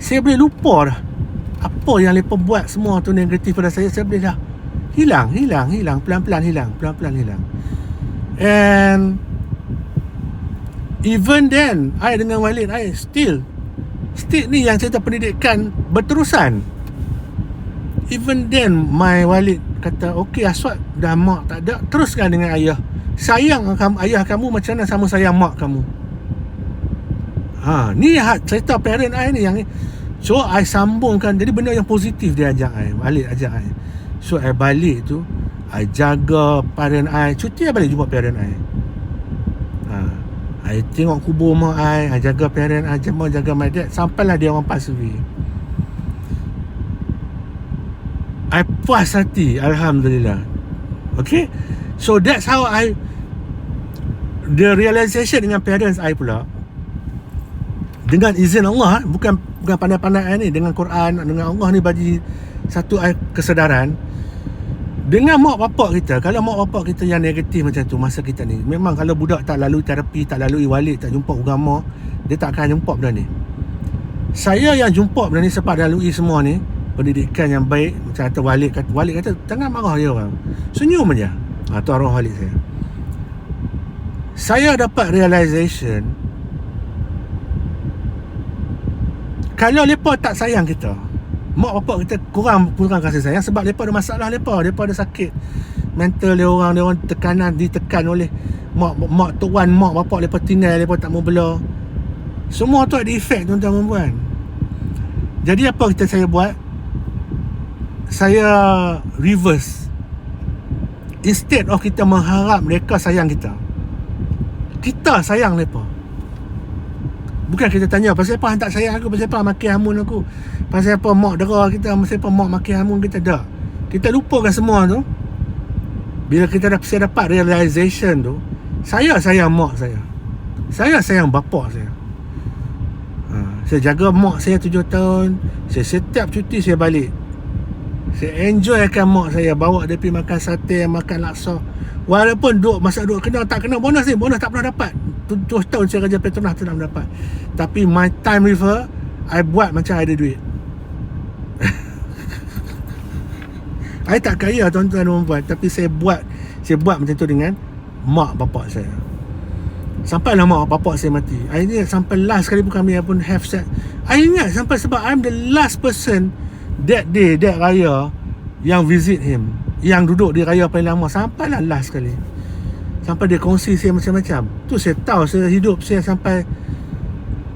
Saya boleh lupa dah apa yang mereka buat semua tu negatif pada saya boleh dah hilang, pelan-pelan hilang. And even then, I dengan Walid, I still ni yang cerita pendidikan berterusan. Even then, my Walid kata, okey Aswad, dah mak tak ada, teruskan dengan ayah. Sayang ayah kamu macam mana sama sayang mak kamu. Ni cerita parent I ni yang ni. So I sambungkan. Jadi benda yang positif dia ajak I, Walid ajak I. So I balik tu, I jaga parent I. Cuti I balik jumpa parent I. I tengok kubur mak I jaga parent I, jaga my dad, sampailah dia orang pass away. I puas hati, Alhamdulillah. Okay, so that's how the realization dengan parents I pula, dengan izin Allah, bukan pandai-pandai ni, dengan Quran, dengan Allah ni bagi satu kesedaran. Dengan mak bapak kita, kalau mak bapak kita yang negatif macam tu masa kita ni, memang kalau budak tak lalui terapi, tak lalui Walid, tak jumpa agama, dia tak akan jumpa benda ni. Saya yang jumpa benda ni sebab lalui semua ni, pendidikan yang baik. Macam kata Walid kata jangan marah dia orang, senyum aja. Tu arwah Walid saya dapat realization, kalau mereka tak sayang kita, mak bapak kita kurang kasih sayang sebab mereka ada masalah, mereka ada sakit mental dia orang tekanan, ditekan oleh mak tuan, mak bapak mereka tinggal, mereka tak mau bela. Semua tu ada efek, tuan-tuan dan puan. Jadi apa saya buat? Saya reverse. Instead of kita mengharap mereka sayang kita, kita sayang mereka. Bukan kita tanya pasal apa hang tak sayang aku, pasal apa maki hamun aku, pasal apa mak dera kita, pasal apa mak maki hamun kita. Tak, kita lupakan semua tu. Bila kita saya dapat realization tu, saya sayang mak saya sayang bapak saya. Saya jaga mak saya 7 tahun. Saya setiap cuti saya balik, saya enjoykan mak saya, bawa dia pergi makan sate, makan laksa. Walaupun masa duduk kena tak kena bonus ni, bonus tak pernah dapat. 7 tahun saya kerja Petronas tak pernah dapat. Tapi my time with her, I buat macam I ada duit. I tak kaya, tuan-tuan dan puan, tapi saya buat macam tu dengan mak bapak saya. Sampailah mak bapak saya mati, I ingat sampai last kali pun kami pun have set. I ingat sampai sebab I'm the last person that day, that raya, yang visit him, yang duduk di raya paling lama. Sampailah last kali, sampai dia kongsi saya macam-macam. Tu saya tahu saya hidup saya sampai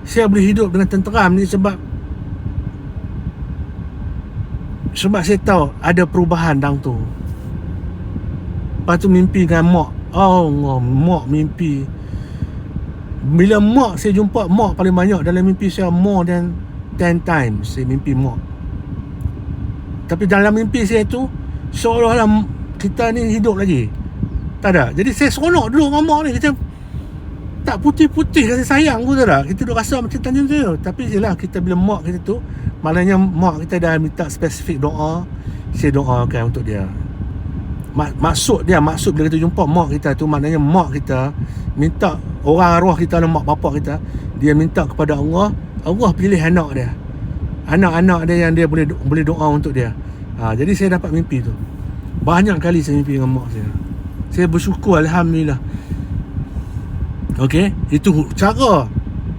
saya boleh hidup dengan tenteram ni sebab saya tahu ada perubahan dalam tu. Lepas tu mimpi dengan mak. Mak mimpi. Bila mak saya jumpa, mak paling banyak dalam mimpi saya, more than 10 times saya mimpi mak. Tapi dalam mimpi saya tu seolah-olah kita ni hidup lagi. Tak ada. Jadi saya seronok dulu dengan mak ni. Kita tak putih-putih kasih sayang pun tak ada. Kita duk rasa macam tanya tu. Tapi jelah kita bila mak kita tu, maknanya mak kita dah minta spesifik doa, saya doakan untuk dia. Maksud bila kita jumpa mak kita tu, maknanya mak kita minta, orang arwah kita dan mak bapak kita, dia minta kepada Allah, Allah pilih anak dia yang dia boleh doa untuk dia. Jadi saya dapat mimpi tu. Banyak kali saya mimpi dengan mak saya. Saya bersyukur, Alhamdulillah. Okey, itu cara.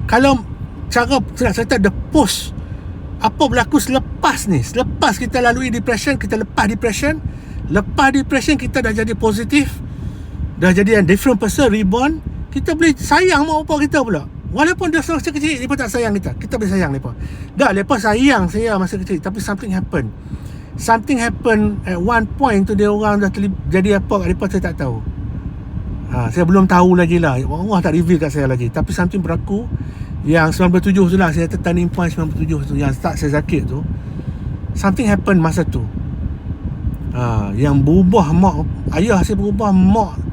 Kalau cara nak cerita the post, apa berlaku selepas ni, selepas kita lalui depression, kita lepas depression kita dah jadi positif, dah jadi a different person, reborn. Kita boleh sayang mak bapak kita pula. Walaupun dia masa kecil, mereka tak sayang kita boleh sayang mereka. Mereka sayang saya masa kecil, tapi something happen at one point tu, dia orang dah jadi apa kat mereka saya tak tahu. Saya belum tahu lagi lah, Allah tak reveal kat saya lagi. Tapi something berlaku yang 97 tu lah, saya turning point 97 tu, yang start saya sakit tu. Something happen masa tu, yang berubah mak, ayah saya berubah, mak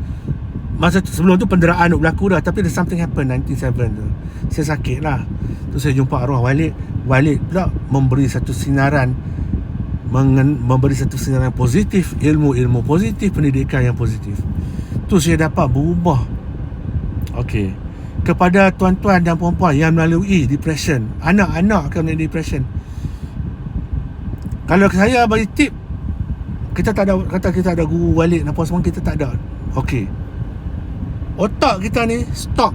masa tu. Sebelum tu penderaan berlaku dah, tapi there's something happen 97 tu. Saya sakit lah. Tu saya jumpa arwah Walid pula memberi satu sinaran, memberi satu sinaran positif, ilmu positif, pendidikan yang positif. Tu saya dapat berubah. Okey. kepada tuan-tuan dan puan-puan yang melalui depression, anak-anak akan melalui depression. Kalau saya bagi tip, kita tak ada, kata kita ada guru walid apa semua, kita tak ada. Okey, otak kita ni stop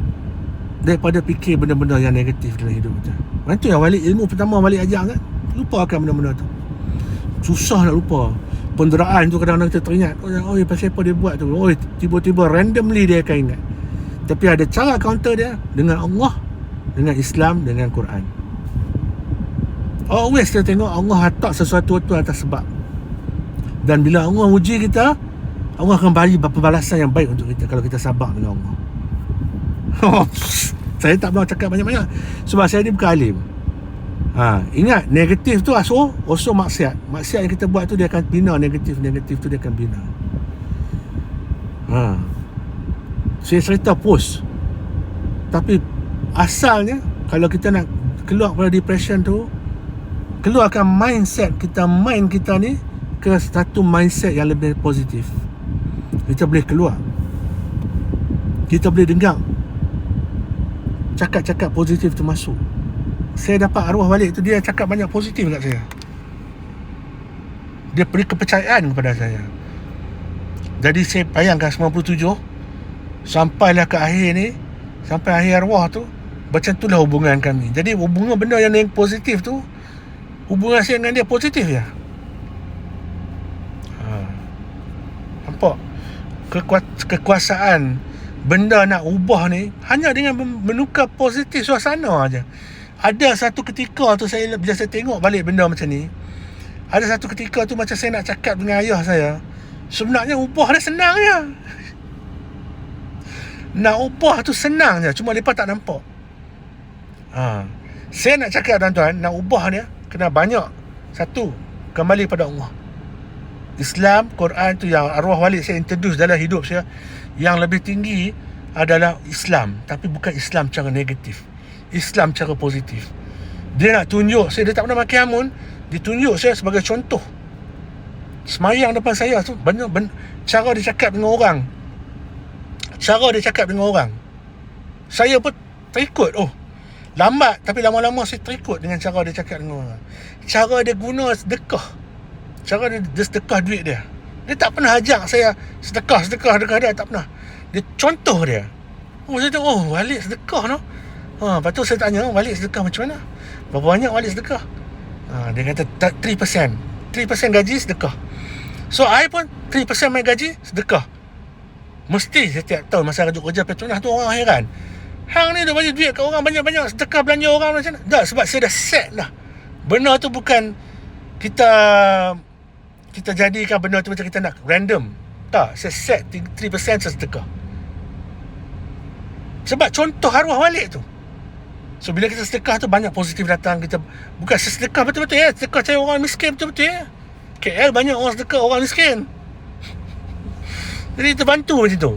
daripada fikir benda-benda yang negatif dalam hidup kita. Itu yang walid, ilmu pertama walid ajar kan, lupakan benda-benda tu. Susah nak lupa. Penderaan tu kadang-kadang kita teringat, oh pasal apa dia buat tu, oh tiba-tiba randomly dia akan ingat. Tapi ada cara counter dia dengan Allah, dengan Islam, dengan Quran. Always kita tengok Allah letak sesuatu tu atas sebab. Dan bila Allah uji kita, Allah akan bagi pembalasan yang baik untuk kita kalau kita sabar dengan Allah. Saya tak mahu cakap banyak-banyak sebab saya ni bukan alim. Ingat, negatif tu also maksiat. Maksiat yang kita buat tu dia akan bina negatif tu dia akan bina. Saya cerita post. Tapi asalnya kalau kita nak keluar pada depression tu, keluarkan mindset kita, mind kita ni ke satu mindset yang lebih positif. Kita boleh keluar. Kita boleh dengar cakap-cakap positif tu masuk. Saya dapat arwah balik tu, dia cakap banyak positif kat saya. Dia beri kepercayaan kepada saya. Jadi saya bayangkan 97 sampailah ke akhir ni, sampai akhir arwah tu, macam itulah hubungan kami. Jadi hubungan benda yang positif tu, hubungan saya dengan dia positif je. Nampak kekuasaan benda nak ubah ni hanya dengan menukar positif suasana aja. Ada satu ketika tu bila saya tengok balik benda macam ni, ada satu ketika tu macam saya nak cakap dengan ayah saya, sebenarnya ubah dia senang je. Nak ubah tu senang je, cuma mereka tak nampak. Saya nak cakap tuan-tuan, nak ubah dia kena banyak. Satu, kembali pada Allah. Islam, Quran tu yang arwah walid saya introduce dalam hidup saya. Yang lebih tinggi adalah Islam, tapi bukan Islam cara negatif, Islam cara positif. Dia nak tunjuk saya, dia tak pernah makan amun, dia tunjuk saya sebagai contoh. Semayang depan saya tu banyak cara dia cakap dengan orang. Saya pun terikut. Lambat, tapi lama-lama saya terikut dengan cara dia cakap dengan orang. Cara dia guna sedekah, cara dia sedekah duit dia. Dia tak pernah ajak saya sedekah dia, tak pernah. Dia contoh dia. Saya tengok, Walid sedekah no. Lepas tu saya tanya, Walid sedekah macam mana? Berapa banyak Walid sedekah? Dia kata 3% gaji sedekah. So I pun 3% my gaji sedekah. Mesti setiap tahun masa kerja Petronas tu orang heran, hang ni dah bagi duit kat orang banyak-banyak, sedekah belanja orang macam mana? Tak, sebab saya dah set dah. Benda tu bukan kita jadikan benda tu macam kita nak random. Tak, saya set 3% saya sedekah. Sebab contoh arwah walid tu. So bila kita sedekah tu banyak positif datang. Kita bukan sedekah betul-betul ya, sedekah cari orang miskin betul-betul ya. KL banyak orang sedekah orang miskin. Jadi kita bantu macam tu.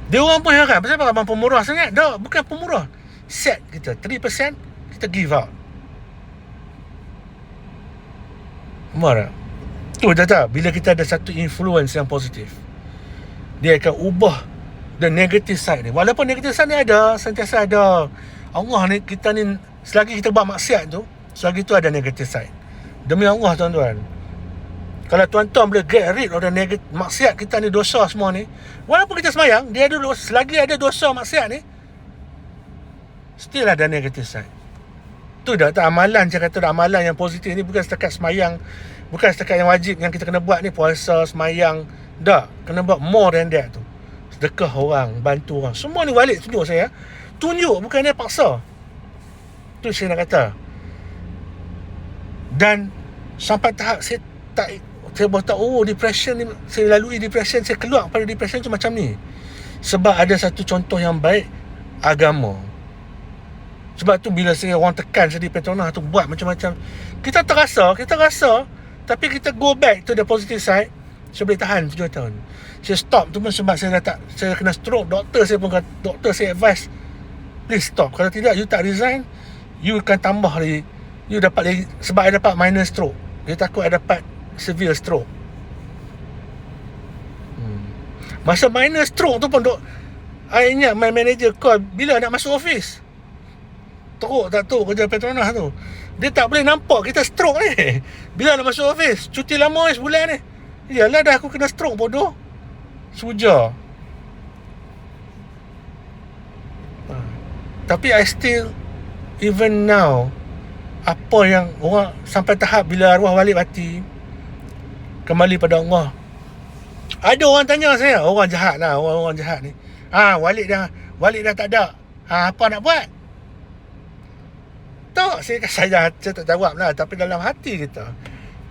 Dia orang pun heran, pasal abang pemurah sangat? Tak, bukan pemurah. Set kita 3% kita give out. Marah. Tu dah bila kita ada satu influence yang positif, dia akan ubah the negative side ni. Walaupun negative side ni ada, sentiasa ada. Allah ni, kita ni, selagi kita buat maksiat tu, selagi tu ada negative side. Demi Allah tuan-tuan, kalau tuan-tuan boleh get rid of the negative maksiat kita ni, dosa semua ni, walaupun kita semayang, dia ada dosa, selagi ada dosa maksiat ni, still ada negative side. Tu dah tak amalan, saya kata amalan yang positif ni bukan setakat semayang, bukan setakat yang wajib yang kita kena buat ni, puasa, semayang. Tak, kena buat more than that tu. Sedekah orang, bantu orang, semua ni Walid tunjuk saya. Tunjuk, bukan dia paksa. Tu saya nak kata. Dan sampai tahap saya baru tahu depression ni, saya lalui depression, saya keluar pada depression tu macam ni. Sebab ada satu contoh yang baik, agama. Sebab tu bila saya orang tekan saya di Petronas tu buat macam-macam, kita rasa, tapi kita go back to the positive side. Saya boleh tahan 7 tahun. Saya stop tu pun sebab saya kena stroke. Doktor saya advise, please stop. Kalau tidak, you tak resign, you akan tambah lagi. You dapat lagi, sebab I dapat minor stroke. Dia takut I dapat severe stroke. Masa minor stroke tu pun I ingat my manager call bila nak masuk office. Teruk tak tu kerja Petronas tu. Dia tak boleh nampak kita stroke ni. Bila nak masuk office, cuti lama sebulan ni. Yalah dah aku kena stroke bodoh. Suja. Tapi I still, even now, apa yang orang sampai tahap bila arwah Walid mati, kembali pada Allah. Ada orang tanya saya, orang jahat lah, orang jahat ni. Walid dah tak ada. Apa nak buat? Tak, saya tak jawab lah. Tapi dalam hati kita,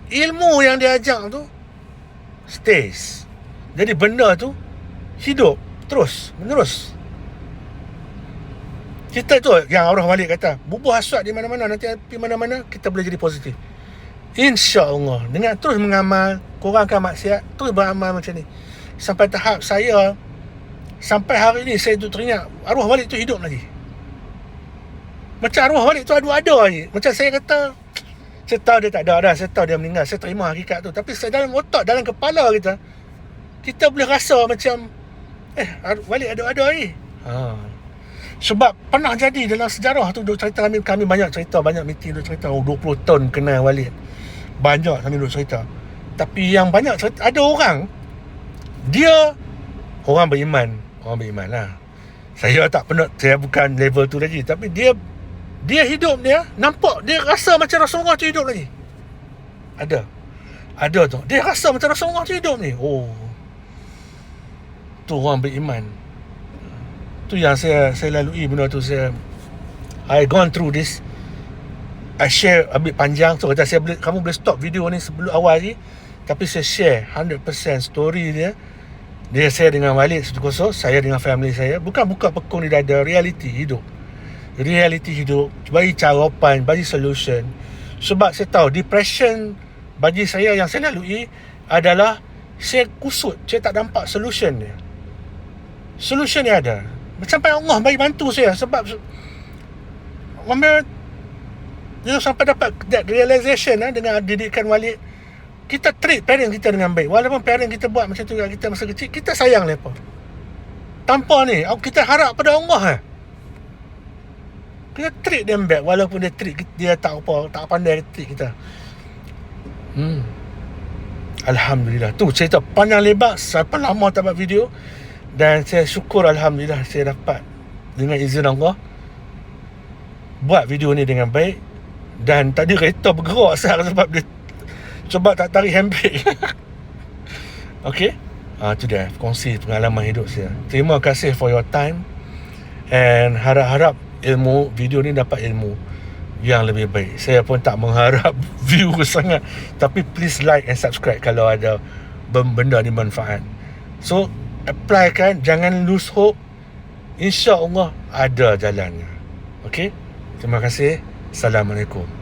ilmu yang dia ajar tu stays. Jadi benda tu hidup terus menerus. Kita tu yang arwah Walid kata, bubuh hasrat di mana-mana, nanti pergi mana-mana kita boleh jadi positif. InsyaAllah, dengan terus mengamal, kurangkan maksiat, terus beramal macam ni. Sampai tahap saya, sampai hari ni saya tu teringat arwah Walid tu hidup lagi. Macam arwah Walid tu ada lagi. Macam saya kata, saya tahu dia tak ada dah, saya tahu dia meninggal, saya terima hakikat tu. Tapi dalam otak, dalam kepala kita boleh rasa macam Walid ada lagi. Sebab pernah jadi dalam sejarah tu, duk cerita kami banyak cerita, banyak meeting duk cerita 20 tahun kenal Walid. Banyak kami duk cerita. Tapi yang banyak cerita, ada orang dia orang beriman lah. Saya tak pernah, saya bukan level tu lagi, tapi dia hidup dia nampak, dia rasa macam Rasulullah tu hidup lagi. Ada tu. Dia rasa macam Rasulullah tu hidup ni. Tu orang beriman. Tu yang saya lalui benda tu. I gone through this. I share a bit panjang. So kata kamu boleh stop video ni sebelum awal ni. Tapi saya share 100% story dia. Dia saya dengan Walid Setukoso, saya dengan family saya. Bukan buka pekung di dada. Reality hidup. Bagi jawapan, bagi solution. Sebab saya tahu depression bagi saya yang saya lalui adalah saya kusut, saya tak nampak solution dia. Solution dia ada. Sampai Allah bagi bantu saya. Sebab dia sampai dapat that realization dengan didikan Walid. Kita treat parent kita dengan baik. Walaupun parent kita buat macam tu kita masa kecil, kita sayang mereka. Tanpa ni, kita harap pada Allah. Kita treat them back. Walaupun dia tak pandai treat kita. Alhamdulillah. Tu cerita panjang lebar. Sampai lama tak buat video. Dan saya syukur Alhamdulillah saya dapat dengan izin Allah buat video ni dengan baik. Dan tadi kereta bergerak sebab tak tarik handbrake. Okay, tu dia kongsi pengalaman hidup saya. Terima kasih for your time. And harap-harap video ni dapat ilmu yang lebih baik. Saya pun tak mengharap view sangat, tapi please like and subscribe kalau ada benda ni manfaat. So apply kan, jangan lose hope. InsyaAllah ada jalannya. Okay, terima kasih. Assalamualaikum.